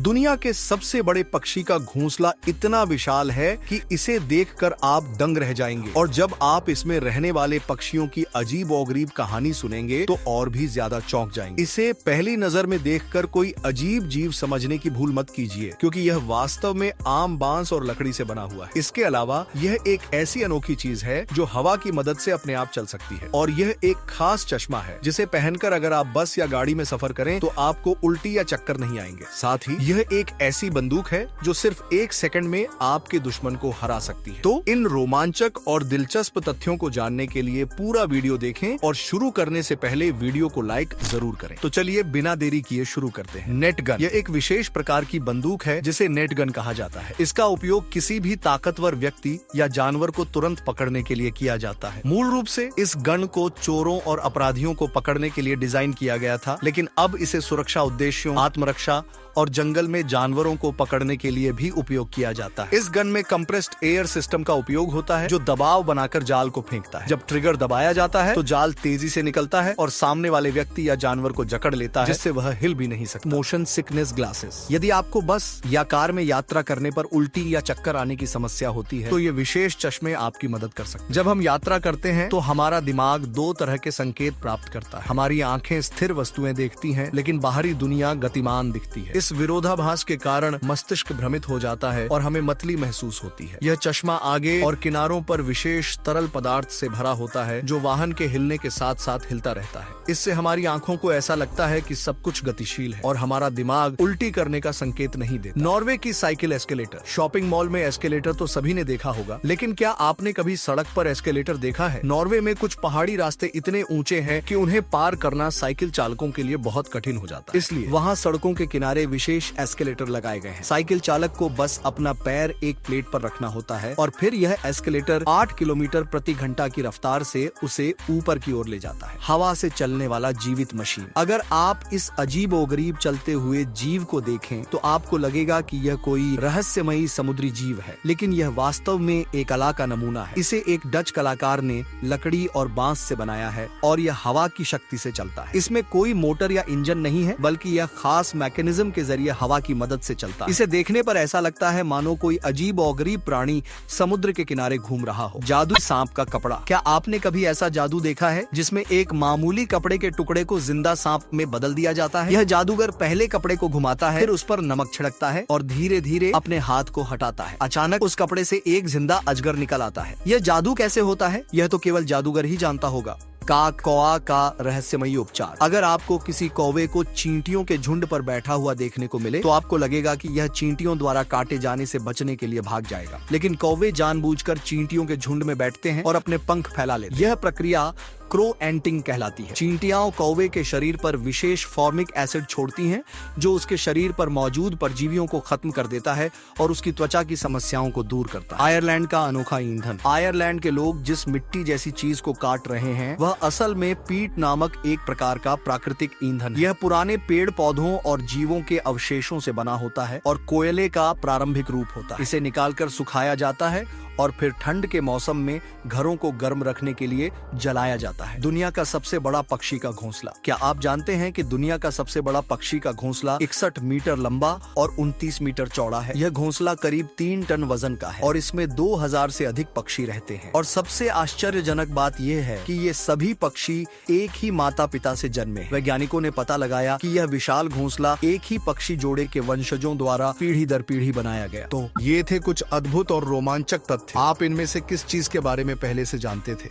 दुनिया के सबसे बड़े पक्षी का घोंसला इतना विशाल है कि इसे देखकर आप दंग रह जाएंगे, और जब आप इसमें रहने वाले पक्षियों की अजीब-ओ-गरीब कहानी सुनेंगे तो और भी ज्यादा चौंक जाएंगे। इसे पहली नजर में देखकर कोई अजीब जीव समझने की भूल मत कीजिए, क्योंकि यह वास्तव में आम, बांस और लकड़ी से बना हुआ है। इसके अलावा यह एक ऐसी अनोखी चीज है जो हवा की मदद से अपने आप चल सकती है, और यह एक खास चश्मा है जिसे पहनकर अगर आप बस या गाड़ी में सफर करें तो आपको उल्टी या चक्कर नहीं आएंगे। साथ ही यह एक ऐसी बंदूक है जो सिर्फ 1 सेकंड में आपके दुश्मन को हरा सकती है। तो इन रोमांचक और दिलचस्प तथ्यों को जानने के लिए पूरा वीडियो देखें, और शुरू करने से पहले वीडियो को लाइक जरूर करें। तो चलिए बिना देरी किए शुरू करते हैं। नेट गन यह एक विशेष प्रकार की बंदूक है जिसे नेट गन कहा जाता है। इसका उपयोग किसी भी ताकतवर व्यक्ति या जानवर को तुरंत पकड़ने के लिए किया जाता है। मूल रूप से इस गन को चोरों और अपराधियों को पकड़ने के लिए डिजाइन किया गया था, लेकिन अब इसे सुरक्षा उद्देश्यों, आत्मरक्षा और जंगल में जानवरों को पकड़ने के लिए भी उपयोग किया जाता है। इस गन में कंप्रेस्ड एयर सिस्टम का उपयोग होता है जो दबाव बनाकर जाल को फेंकता है। जब ट्रिगर दबाया जाता है तो जाल तेजी से निकलता है और सामने वाले व्यक्ति या जानवर को जकड़ लेता है, जिससे वह हिल भी नहीं सकता। मोशन सिकनेस ग्लासेस, यदि आपको बस या कार में यात्रा करने पर उल्टी या चक्कर आने की समस्या होती है तो ये विशेष चश्मे आपकी मदद कर सकते हैं। जब हम यात्रा करते हैं तो हमारा दिमाग 2 तरह के संकेत प्राप्त करता है। हमारी आंखें स्थिर वस्तुएं देखती हैं, लेकिन बाहरी दुनिया गतिमान दिखती है। इस विरोधाभास के कारण मस्तिष्क भ्रमित हो जाता है और हमें मतली महसूस होती है। यह चश्मा आगे और किनारों पर विशेष तरल पदार्थ से भरा होता है जो वाहन के हिलने के साथ साथ हिलता रहता है। इससे हमारी आंखों को ऐसा लगता है कि सब कुछ गतिशील है और हमारा दिमाग उल्टी करने का संकेत नहीं देता। नॉर्वे की साइकिल एस्केलेटर। शॉपिंग मॉल में एस्केलेटर तो सभी ने देखा होगा, लेकिन क्या आपने कभी सड़क पर एस्केलेटर देखा है? नॉर्वे में कुछ पहाड़ी रास्ते इतने ऊंचे हैं कि उन्हें पार करना साइकिल चालकों के लिए बहुत कठिन हो जाता है। इसलिए वहाँ सड़कों के किनारे विशेष एस्केलेटर लगाए गए हैं। साइकिल चालक को बस अपना पैर एक प्लेट पर रखना होता है और फिर यह एस्केलेटर 8 किलोमीटर प्रति घंटा की रफ्तार से उसे ऊपर की ओर ले जाता है। हवा से चलने वाला जीवित मशीन। अगर आप इस अजीब-ओ-गरीब चलते हुए जीव को देखें तो आपको लगेगा कि यह कोई रहस्यमयी समुद्री जीव है, लेकिन यह वास्तव में एक कला का नमूना है। इसे एक डच कलाकार ने लकड़ी और बांस से बनाया है और यह हवा की शक्ति से चलता है। इसमें कोई मोटर या इंजन नहीं है, बल्कि यह खास मैकेनिज्म के जरिए हवा की मदद से चलता है। इसे देखने पर ऐसा लगता है मानो कोई अजीब-ओ-गरीब प्राणी समुद्र के किनारे घूम रहा हो। जादू सांप का कपड़ा। क्या आपने कभी ऐसा जादू देखा है जिसमें एक मामूली कपड़े के टुकड़े को जिंदा सांप में बदल दिया जाता है? यह जादूगर पहले कपड़े को घुमाता है, फिर उस पर नमक छिड़कता है और धीरे धीरे अपने हाथ को हटाता है। अचानक उस कपड़े से एक जिंदा अजगर निकल आता है। यह जादू कैसे होता है, यह तो केवल जादूगर ही जानता होगा। काक कौवा का रहस्यमयी उपचार। अगर आपको किसी कौवे को चींटियों के झुंड पर बैठा हुआ देखने को मिले तो आपको लगेगा कि यह चींटियों द्वारा काटे जाने से बचने के लिए भाग जाएगा, लेकिन कौवे जानबूझकर चींटियों के झुंड में बैठते हैं और अपने पंख फैला लेते हैं। यह प्रक्रिया क्रो एंटिंग कहलाती है। चींटियां कौवे के शरीर पर विशेष फॉर्मिक एसिड छोड़ती हैं, जो उसके शरीर पर मौजूद परजीवियों को खत्म कर देता है और उसकी त्वचा की समस्याओं को दूर करता है। आयरलैंड का अनोखा ईंधन। आयरलैंड के लोग जिस मिट्टी जैसी चीज को काट रहे हैं वह असल में पीट नामक एक प्रकार का प्राकृतिक ईंधन है। यह पुराने पेड़ पौधों और जीवों के अवशेषों से बना होता है और कोयले का प्रारंभिक रूप होता है। इसे निकालकर सुखाया जाता है और फिर ठंड के मौसम में घरों को गर्म रखने के लिए जलाया जाता है। दुनिया का सबसे बड़ा पक्षी का घोंसला। क्या आप जानते हैं कि दुनिया का सबसे बड़ा पक्षी का घोंसला 61 मीटर लंबा और 29 मीटर चौड़ा है। यह घोंसला करीब 3 टन वजन का है और इसमें 2000 से अधिक पक्षी रहते हैं। और सबसे आश्चर्यजनक बात यह है कि ये सभी पक्षी एक ही माता पिता से जन्मे। वैज्ञानिकों ने पता लगाया कि यह विशाल घोंसला एक ही पक्षी जोड़े के वंशजों द्वारा पीढ़ी दर पीढ़ी बनाया गया। तो ये थे कुछ अद्भुत और रोमांचक तथ्य। आप इनमें से किस चीज के बारे में पहले से जानते थे?